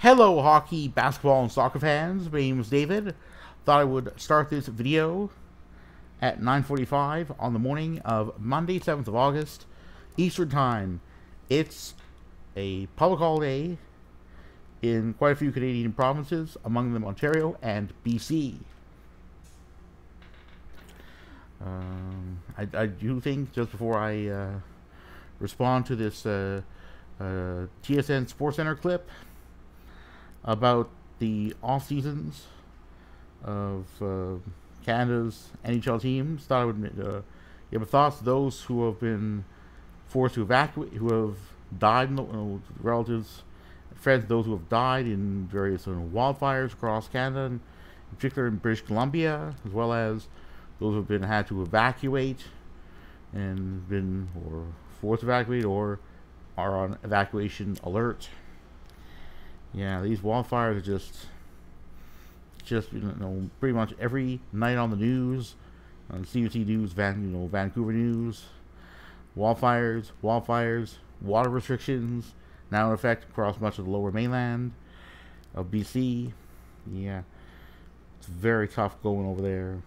Hello, hockey, basketball, and soccer fans. My name is David. Thought I would start this video at 9:45 on the morning of Monday, 7th of August, Eastern Time. It's a public holiday in quite a few Canadian provinces, among them Ontario and BC. I do think, just before I respond to this TSN Sports Center clip about the off seasons of Canada's NHL teams, thought I would give thoughts to those who have been forced to evacuate, who have died, relatives, friends, those who have died in various wildfires across Canada, in particular in British Columbia, as well as those who have been had to evacuate and been or forced to evacuate or are on evacuation alert. Yeah, these wildfires are just pretty much every night on the news, on CBC News, Vancouver News. Wildfires, water restrictions now in effect across much of the lower mainland of BC. Yeah, it's very tough going over there.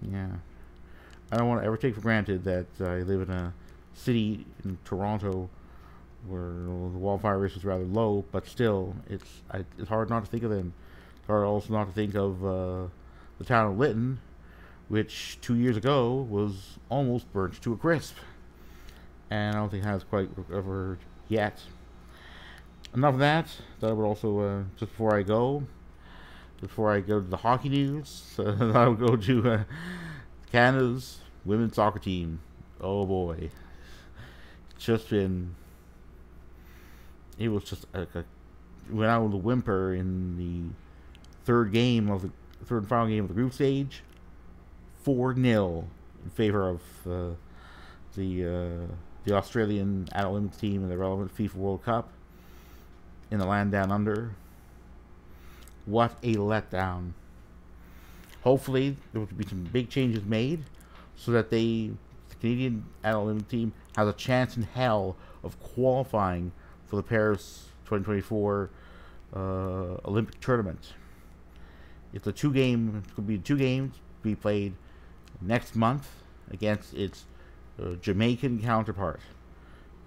Yeah, I don't want to ever take for granted that I live in a city in Toronto where the wildfire risk is rather low, but still, it's hard not to think of them. It's hard also not to think of the town of Lytton, which 2 years ago was almost burnt to a crisp, and I don't think it has quite recovered yet. Enough of that. I would also just before I go to the hockey news, I would go to Canada's women's soccer team. Oh boy, it was just went out with a whimper in the third and final game of the group stage. 4-0 in favor of the Australian adult Olympic team in the relevant FIFA World Cup in the land down under. What a letdown. Hopefully there will be some big changes made so that the Canadian adult Olympic team has a chance in hell of qualifying for the Paris 2024 Olympic tournament. It's could be 2 games be played next month against its Jamaican counterpart.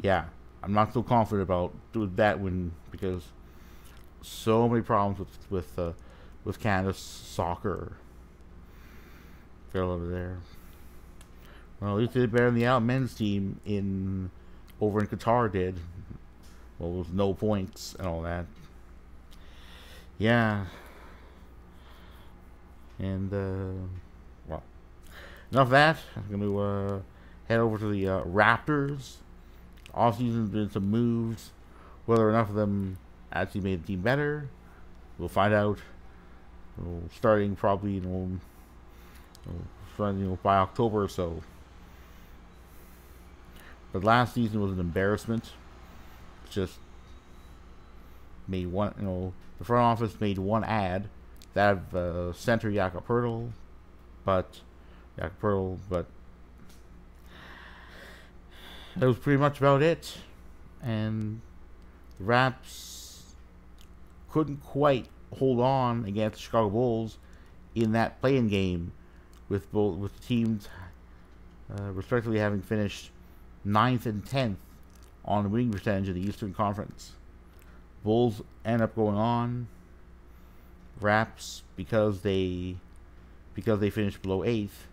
Yeah, I'm not so confident about that win because so many problems with Canada's soccer. Fell over there. Well, at least they did better than the out men's team over in Qatar did. Well, with no points and all that. Yeah. And, well, enough of that. I'm going to head over to the Raptors. Offseason did some moves. Whether enough of them actually made the team better, we'll find out. Starting probably, by October or so. But last season was an embarrassment. Just made one, the front office made one ad, that of center Jakob Poeltl, but that was pretty much about it. And the Raps couldn't quite hold on against the Chicago Bulls in that play-in game, with the teams respectively having finished 9th and 10th on the winning percentage of the Eastern Conference. Bulls end up going on. Raps, because they finished below 8th,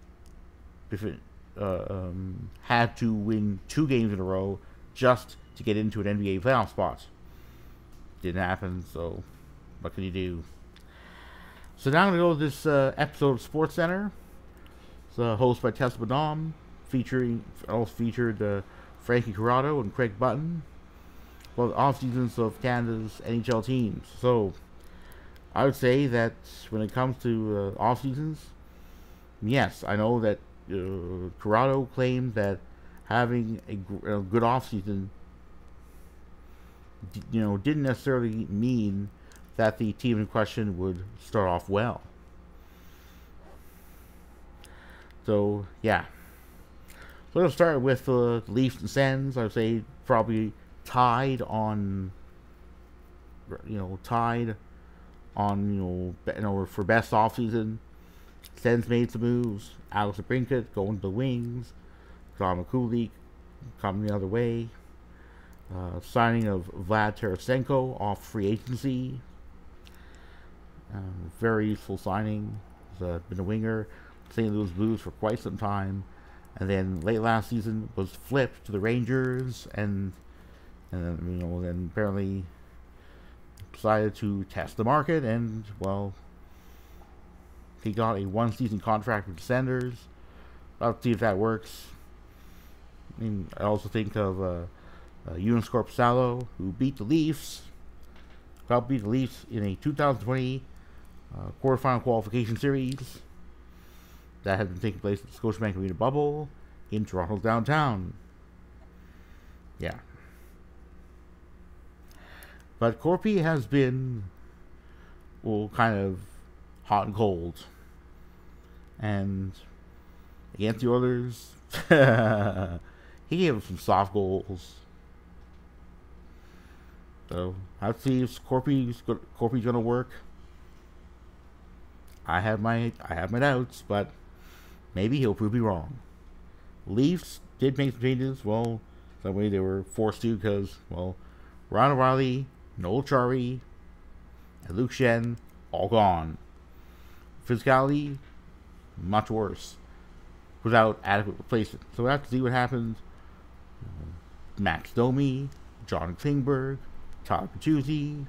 had to win 2 games in a row just to get into an NBA playoff spot. Didn't happen, so what can you do? So now I'm going to go to this episode of Sports Center. It's hosted by Tessa Bonhomme, featured Frankie Corrado and Craig Button. Well, the off seasons of Canada's NHL teams. So I would say that when it comes to off seasons, yes, I know that Corrado claimed that having a good off season, didn't necessarily mean that the team in question would start off well. So yeah. So let's start with the Leafs and Sens. I would say probably tied on tied on for best offseason. Sens made some moves. Alex Brinkett going to the Wings. John McCulley coming the other way. Signing of Vlad Tarasenko off free agency. Very useful signing. He's been a winger, St. Louis Blues for quite some time, and then late last season was flipped to the Rangers, and then apparently decided to test the market, and well, he got a one-season contract with the Senders. I'll see if that works. I also think of Ewan Scorpsalo, who beat the Leafs. Beat the Leafs in a 2020 quarterfinal qualification series that had been taking place at the Scotiabank Arena bubble in Toronto downtown. Yeah. But Corpy has been, kind of hot and cold. And against the Oilers, he gave him some soft goals. So I'll see if Corpy's gonna work. I have my doubts, but maybe he'll prove me wrong. Leafs did make some changes. Well, some way they were forced to because, Ron O'Reilly, Noel Chari, and Luke Shen all gone. Physicality, much worse, without adequate replacement. So we'll have to see what happens. Max Domi, John Klingberg, Todd Bertuzzi,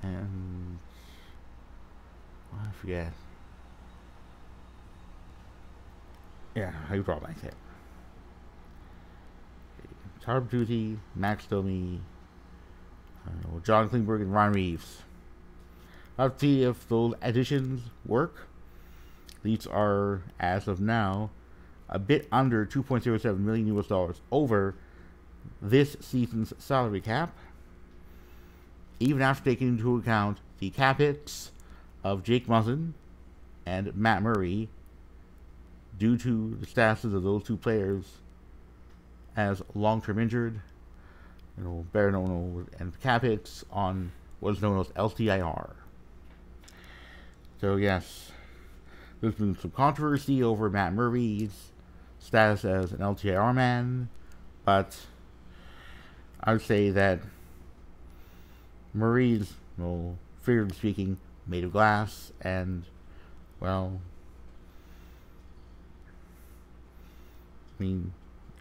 and I forget. Yeah, I draw my head. Todd Bertuzzi, Max Domi, John Klingberg, and Ron Reeves. I'll see if those additions work. Leafs are, as of now, a bit under $2.07 million US over this season's salary cap, even after taking into account the cap hits of Jake Muzzin and Matt Murray due to the statuses of those two players as long-term injured, better known and cap hits on what is known as LTIR. So yes, there's been some controversy over Matt Murray's status as an LTIR man, but I would say that Murray's, figuratively speaking, made of glass, and, I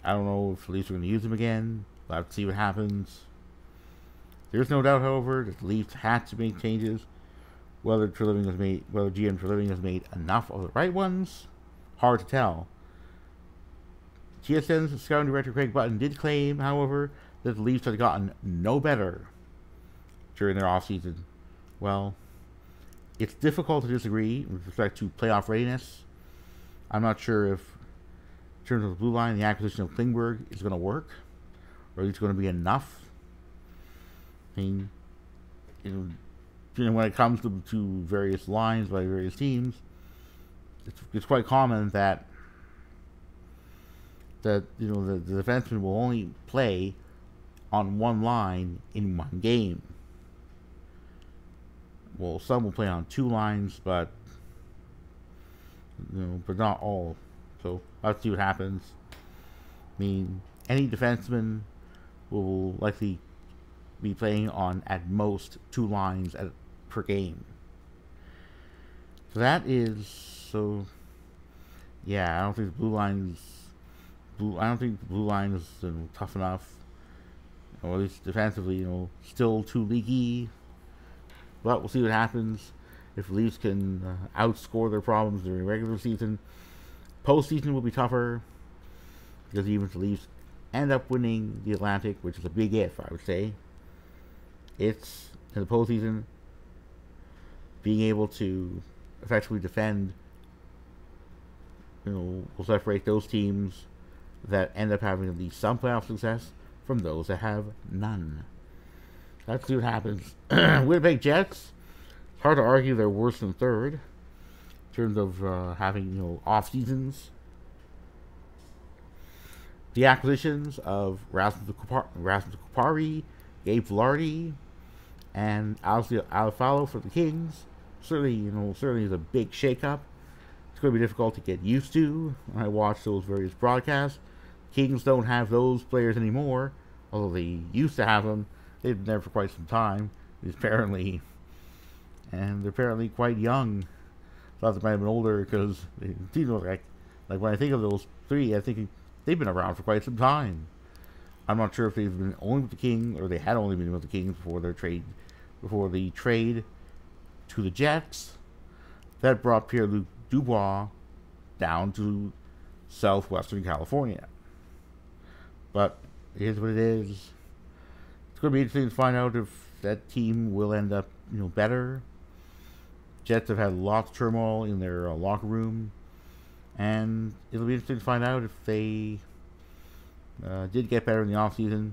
don't know if the Leafs are going to use him again. We'll have to see what happens. There's no doubt, however, that the Leafs had to make changes. Whether GM Treliving has made enough of the right ones, hard to tell. TSN's scouting director Craig Button did claim, however, that the Leafs had gotten no better during their offseason. Well, it's difficult to disagree with respect to playoff readiness. I'm not sure if, in terms of the blue line, the acquisition of Klingberg is going to work, or it's going to be enough. When it comes to various lines by various teams, it's quite common that the defenseman will only play on one line in one game. Well, some will play on two lines, but not all. So let's see what happens. Any defenseman will likely be playing on at most two lines per game. So that is yeah. I don't think the blue line is tough enough, or at least defensively, still too leaky. But we'll see what happens if the Leafs can outscore their problems during regular season. Postseason will be tougher because even if the Leafs end up winning the Atlantic, which is a big if, I would say, it's in the postseason, being able to effectively defend, will separate those teams that end up having at least some playoff success from those that have none. Let's see what happens. Winnipeg Jets, it's hard to argue they're worse than third in terms of having off seasons. The acquisitions of Rasmus Kupari, Gabe Vilardi, And obviously, Alfalo for the Kings. Certainly is a big shakeup. It's going to be difficult to get used to. When I watch those various broadcasts, Kings don't have those players anymore, although they used to have them. They've been there for quite some time, apparently, and they're apparently quite young. I thought they might have been older because they seem like when I think of those three, I think they've been around for quite some time. I'm not sure if they've been only with the Kings or they had only been with the Kings before the trade to the Jets that brought Pierre-Luc Dubois down to southwestern California. But it is what it is. It's going to be interesting to find out if that team will end up, better. Jets have had lots of turmoil in their locker room, and it'll be interesting to find out if they did get better in the offseason.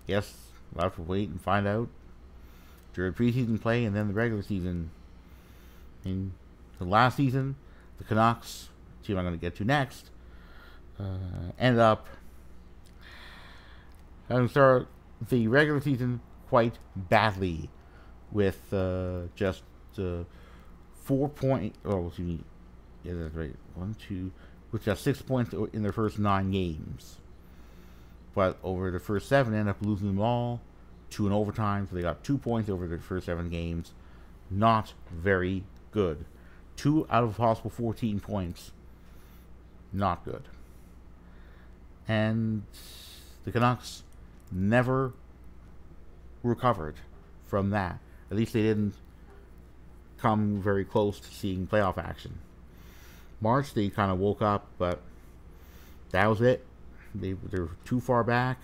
Yes, we'll have to wait and find out during preseason play and then the regular season. In the last season, the Canucks, team I'm going to get to next, ended up having to start the regular season quite badly with just 4 points. Oh, excuse me. Yeah, that's right. With just 6 points in their first 9 games. But over the first 7, ended up losing them all. 2 in overtime, so they got 2 points over the first 7 games. Not very good. 2 out of possible 14 points. Not good. And the Canucks never recovered from that. At least they didn't come very close to seeing playoff action. March, they kind of woke up, but that was it. They're too far back.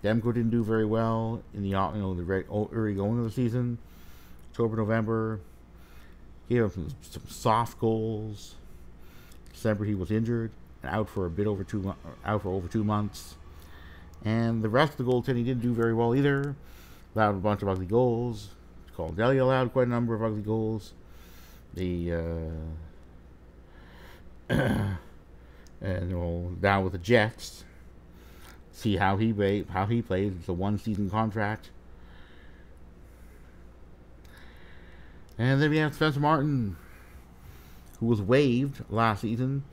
Demko didn't do very well in the early going of the season. October, November, gave him some soft goals. December he was injured and out for over 2 months. And the rest of the goaltending didn't do very well either. Allowed a bunch of ugly goals. Caldelli allowed quite a number of ugly goals. And down with the Jets. See how he plays. It's a 1-season contract. And then we have Spencer Martin, who was waived last season,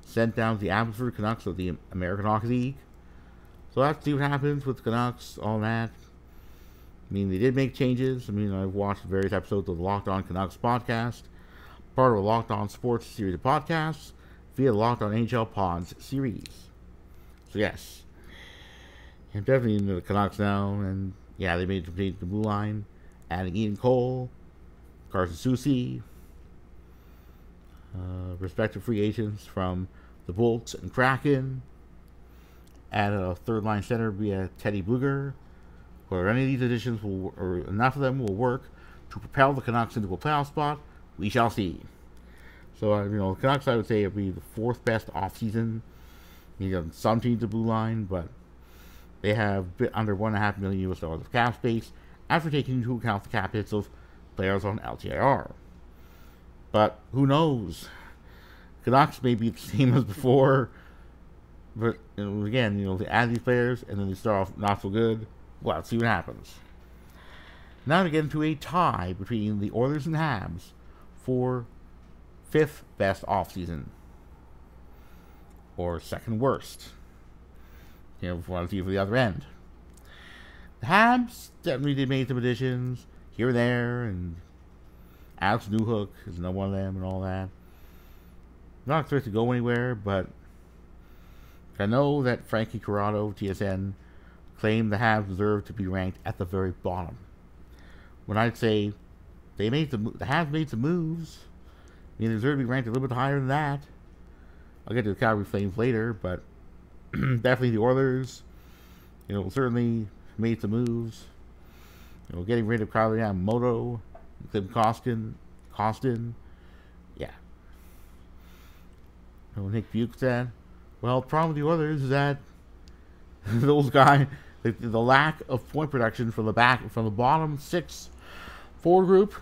sent down to the Abbotsford Canucks of the American Hockey League. So let's see what happens with the Canucks, all that. I mean, they did make changes. I mean, I've watched various episodes of the Locked On Canucks podcast, part of a Locked On Sports series of podcasts, via the Locked On NHL Pods series. So yes, I'm definitely into the Canucks now, and yeah, they made some changes to the blue line, adding Ian Cole, Carson Soucy, respective free agents from the Bolts and Kraken, added a third-line center via Teddy Bluger. Whether any of these additions or enough of them will work to propel the Canucks into a playoff spot, we shall see. So, the Canucks, I would say, would be the 4th best offseason. Some teams the blue line, but they have a bit under $1.5 million of cap space after taking into account the cap hits of players on LTIR. But who knows? Canucks may be the same as before, but again, they add these players and then they start off not so good. Well, let's see what happens. Now to get into a tie between the Oilers and Habs for 5th best offseason. Or 2nd worst. If we want to see for the other end. The Habs definitely did make some additions here and there, and Alex Newhook is another one of them and all that. Not expected to go anywhere, but I know that Frankie Corrado of TSN claimed the Habs deserve to be ranked at the very bottom. When I'd say the Habs made some moves, they deserve to be ranked a little bit higher than that. I'll get to the Calgary Flames later, but definitely the Oilers, certainly made some moves. Getting rid of Kyle Yamamoto, Tim Costin, yeah. Nick Buke said, well, the problem with the Oilers is that those guys, the lack of point production from the bottom 6 forward group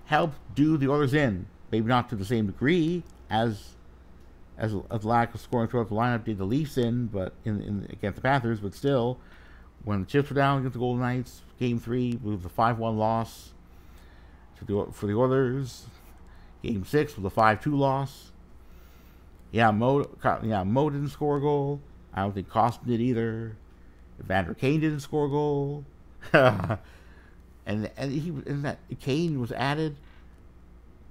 helped do the Oilers in. Maybe not to the same degree as lack of scoring throughout the lineup did the Leafs in, but in against the Panthers, but still, when the chips were down against the Golden Knights, Game 3 was a 5-1 loss for the Oilers. Game 6 was a 5-2 loss. Mo didn't score a goal. I don't think Costin did either. Evander Kane didn't score a goal. and Kane was added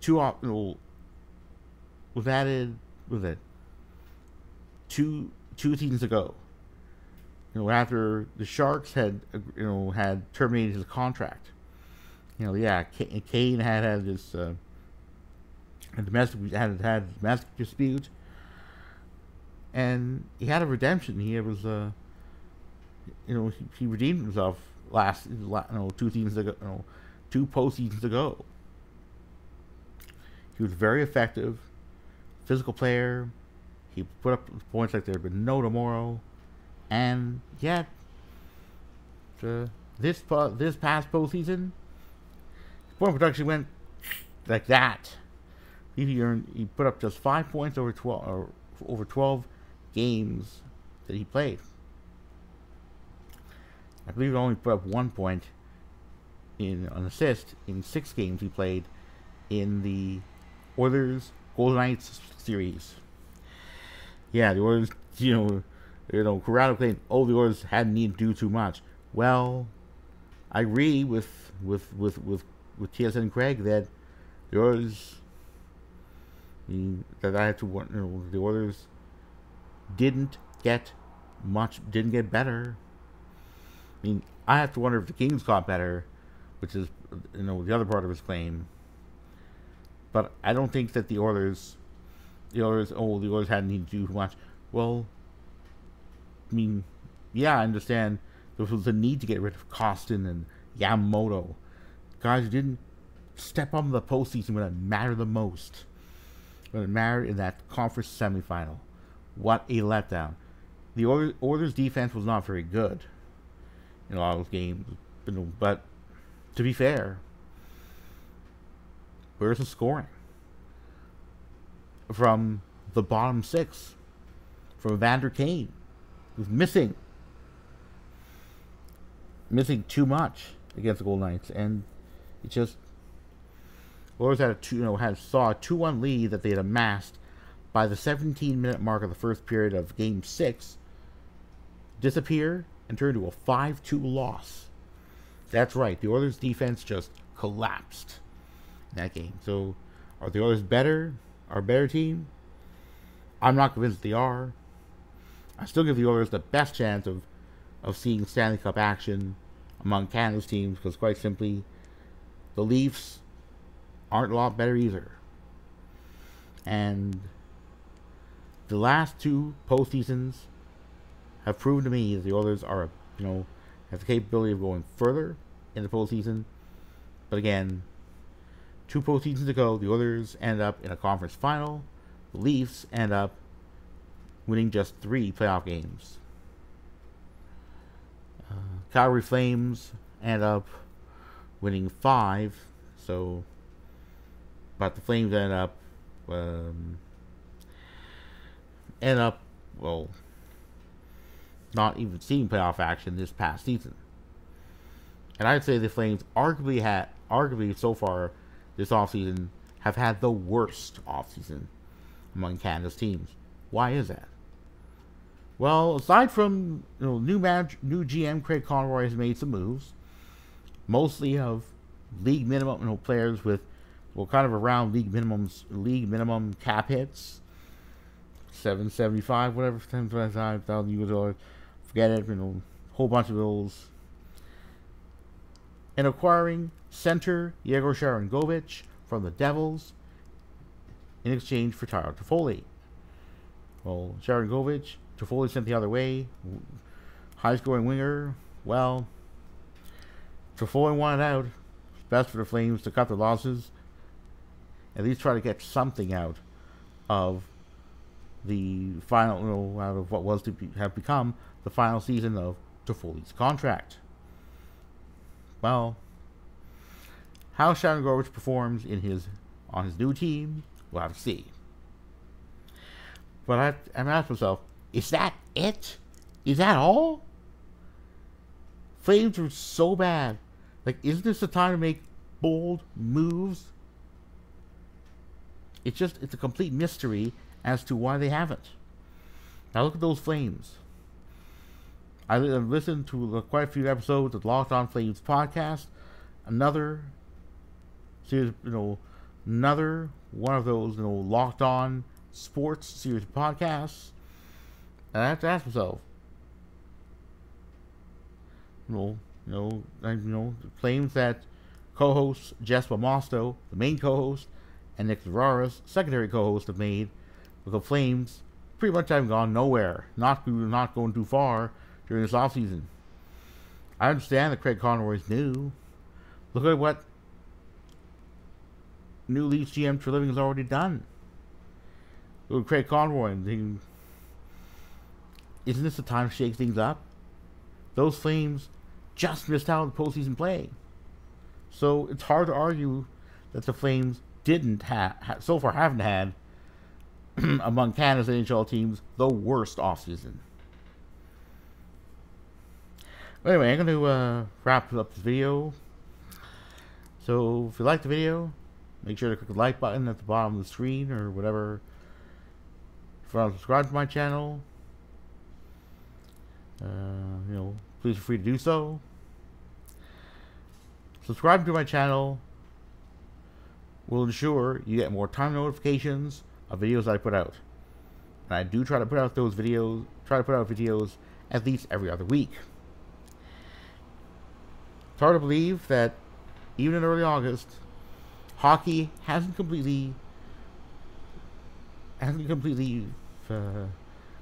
two seasons ago. After the Sharks had terminated his contract. Kane had this domestic dispute, and he had a redemption. He redeemed himself two seasons ago, 2 postseasons ago. He was very effective, physical player. He put up points like there had been no tomorrow, and yet this past postseason, point production went like that. He put up just 5 points over 12 games that he played. I believe he only put up 1 point in an assist in 6 games he played in the Oilers Golden Knights series. Yeah, the Oilers, Corrado claimed, the Oilers hadn't needed to do too much. Well, I agree with TSN Craig that the Oilers, the Oilers didn't get better. I have to wonder if the Kings got better, which is the other part of his claim. But I don't think that the Oilers hadn't needed to do much. Well, I understand there was a need to get rid of Costin and Yamamoto, guys who didn't step up in the postseason when it mattered the most, when it mattered in that conference semifinal. What a letdown! The Oilers' defense was not very good in a lot of those games, but to be fair, where's the scoring from the bottom 6? From Evander Kane, who's missing too much against the Golden Knights, and it just Oilers saw a 2-1 lead that they had amassed by the 17-minute mark of the first period of Game 6 disappear and turn to a 5-2 loss. That's right, the Oilers' defense just collapsed in that game. So, are the Oilers our better team? I'm not convinced they are. I still give the Oilers the best chance of seeing Stanley Cup action among Canada's teams, because quite simply, the Leafs aren't a lot better either. And the last 2 postseasons have proven to me that the Oilers are, have the capability of going further in the postseason. But again, 2 postseasons ago, the Oilers end up in a conference final. The Leafs end up winning just 3 playoff games. Calgary Flames end up winning 5. But the Flames end up not even seeing playoff action this past season. And I'd say the Flames arguably so far this offseason have had the worst offseason among Canada's teams. Why is that? Well, aside from new GM Craig Conroy has made some moves, mostly of league minimum players with kind of around league minimum cap hits, $775, whatever, $775,000 US, forget it, whole bunch of those, and acquiring center Yegor Sharangovich from the Devils in exchange for Tyler Toffoli. Well, Sharangovich, Toffoli sent the other way, high-scoring winger. Well, Toffoli wanted out. It's best for the Flames to cut their losses, at least try to get something out of the final, out of what was to have become the final season of Toffoli's contract. Well, how Sharangovich performs on his new team, we'll have to see. But I'm asking myself, is that it? Is that all? Flames are so bad. Like, isn't this the time to make bold moves? It's a complete mystery as to why they haven't. Now look at those Flames. I've listened to quite a few episodes of Locked On Flames podcast. Another series, another one of those, Locked On Sports series of podcasts. And I have to ask myself, the Flames that co-hosts Jess Mosto, the main co-host, and Nick Zararas, secondary co-host, have made with the Flames pretty much haven't gone nowhere. Not going too far during this offseason. I understand that Craig Conroy's new. Look at what new Leafs GM Treliving has already done. Look at Craig Conroy. Isn't this the time to shake things up? Those Flames just missed out on postseason play. So it's hard to argue that the Flames so far haven't had, among Canada's NHL teams, the worst offseason. Anyway, I'm going to wrap up this video. So if you like the video, make sure to click the like button at the bottom of the screen or whatever. If you want to subscribe to my channel, please feel free to do so. Subscribing to my channel will ensure you get more time notifications of videos that I put out. And I do try to put out videos at least every other week. It's hard to believe that even in early August, hockey hasn't completely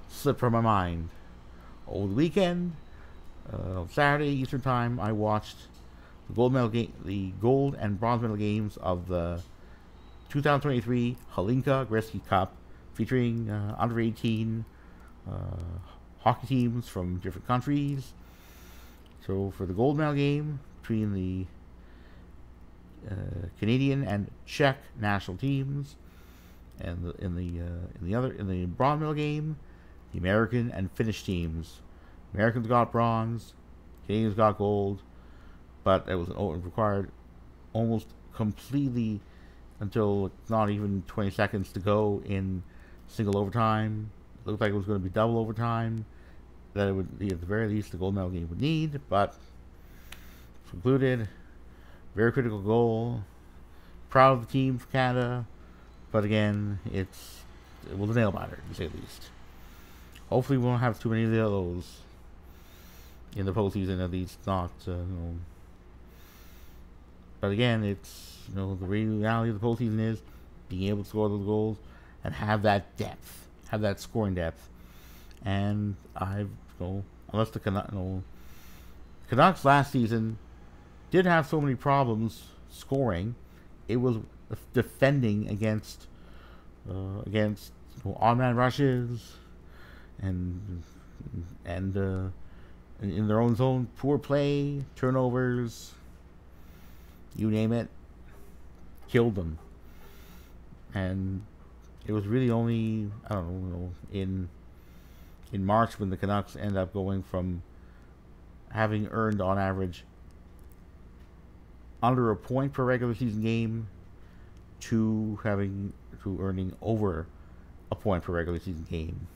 slipped from my mind. Over the weekend, Saturday Eastern Time, I watched the gold and bronze medal games of the 2023 Hlinka Gretzky Cup, featuring under 18 hockey teams from different countries. So for the gold medal game between the Canadian and Czech national teams, and in the bronze medal game, the American and Finnish teams. Americans got bronze, Canadians got gold, but it was required almost completely until not even 20 seconds to go in single overtime. It looked like it was going to be double overtime that it would be, at the very least, the gold medal game would need, but concluded. Very critical goal. Proud of the team for Canada, but again, it was a nail biter, to say the least. Hopefully, we won't have too many of those in the postseason, at least not. But again, it's the reality of the postseason is being able to score those goals and have that depth, have that scoring depth. And unless the Canucks last season did have so many problems scoring, it was defending against odd-man rushes and in their own zone, poor play, turnovers, you name it, killed them. And it was really only, in March when the Canucks end up going from having earned on average under a point per regular season game to earning over a point per regular season game.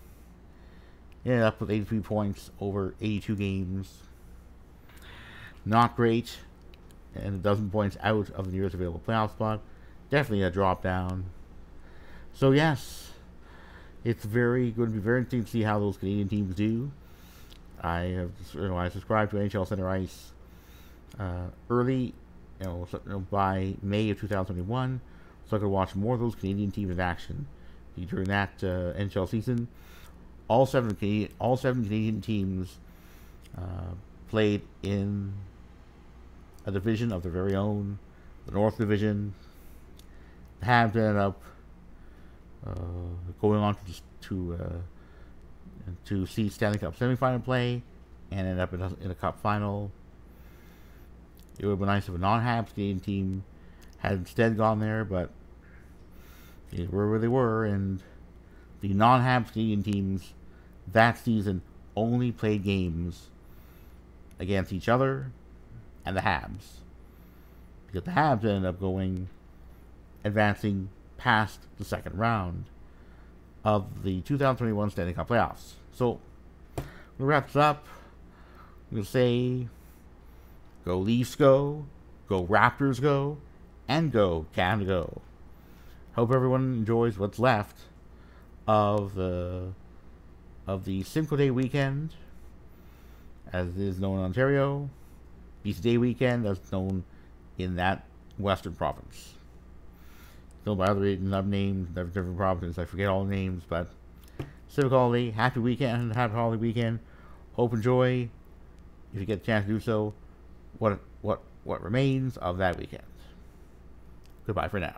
Yeah, up with 83 points over 82 games. Not great. And a dozen points out of the nearest available playoff spot. Definitely a drop down. So yes, it's going to be very interesting to see how those Canadian teams do. I subscribed to NHL Center Ice early, by May of 2021, so I could watch more of those Canadian teams in action during that NHL season. All seven Canadian teams played in a division of their very own, the North Division. Habs ended up going on to see Stanley Cup semifinal play and ended up in a Cup final. It would have been nice if a non-Habs Canadian team had instead gone there, but they were where they were, and the non-Habs Canadian teams that season only played games against each other and the Habs. Because the Habs ended up advancing past the second round of the 2021 Stanley Cup playoffs. So, we wrap this up. I'm going to say, go Leafs go Raptors go, and go Canada go. Hope everyone enjoys what's left of the Simcoe Day weekend, as it is known in Ontario, BC Day weekend, as known in that western province. Known by other names, different provinces. I forget all the names, but Civic Holiday, happy weekend, happy holiday weekend. Hope enjoy, if you get a chance to do so, what remains of that weekend. Goodbye for now.